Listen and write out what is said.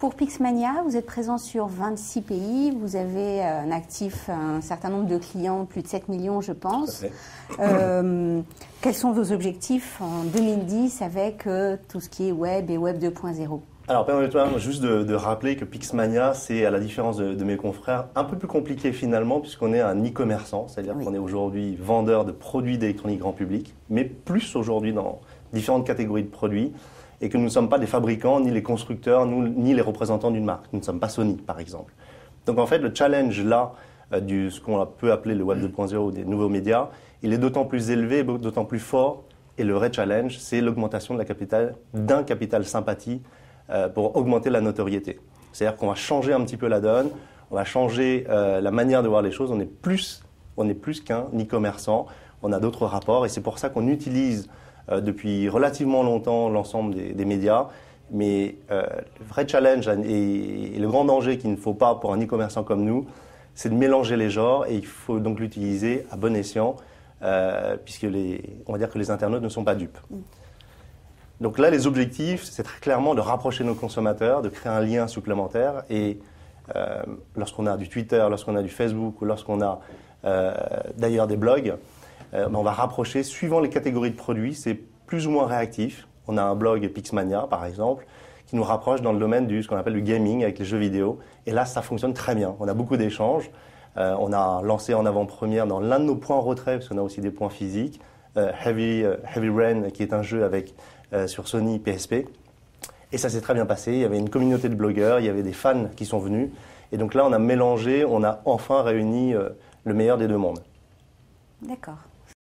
Pour Pixmania, vous êtes présent sur 26 pays, vous avez un actif, un certain nombre de clients, plus de 7 millions je pense. Quels sont vos objectifs en 2010 avec tout ce qui est web et web 2.0 ? Alors permettez-moi juste de rappeler que Pixmania, c'est à la différence de mes confrères, un peu plus compliqué finalement puisqu'on est un e-commerçant, c'est-à-dire qu'on est aujourd'hui vendeur de produits d'électronique grand public, mais plus aujourd'hui dans différentes catégories de produits. Et que nous ne sommes pas des fabricants, ni les constructeurs, ni les représentants d'une marque. Nous ne sommes pas Sony, par exemple. Donc en fait, le challenge là, ce qu'on peut appeler le Web 2.0 des nouveaux médias, il est d'autant plus élevé, d'autant plus fort. Et le vrai challenge, c'est l'augmentation d'un capital sympathie pour augmenter la notoriété. C'est-à-dire qu'on va changer un petit peu la donne, on va changer la manière de voir les choses. On est plus qu'un e-commerçant, on a d'autres rapports. Et c'est pour ça qu'on utilise depuis relativement longtemps l'ensemble des médias, mais le vrai challenge et le grand danger qu'il ne faut pas pour un e-commerçant comme nous, c'est de mélanger les genres et il faut donc l'utiliser à bon escient, puisque on va dire que les internautes ne sont pas dupes. Donc là, les objectifs, c'est très clairement de rapprocher nos consommateurs, de créer un lien supplémentaire et lorsqu'on a du Twitter, lorsqu'on a du Facebook ou lorsqu'on a d'ailleurs des blogs, on va rapprocher, suivant les catégories de produits, c'est plus ou moins réactif. On a un blog Pixmania, par exemple, qui nous rapproche dans le domaine ce qu'on appelle du gaming avec les jeux vidéo. Et là, ça fonctionne très bien. On a beaucoup d'échanges. On a lancé en avant-première dans l'un de nos points retrait, parce qu'on a aussi des points physiques, Heavy Rain, qui est un jeu sur Sony PSP. Et ça s'est très bien passé. Il y avait une communauté de blogueurs, il y avait des fans qui sont venus. Et donc là, on a mélangé, on a enfin réuni le meilleur des deux mondes. D'accord.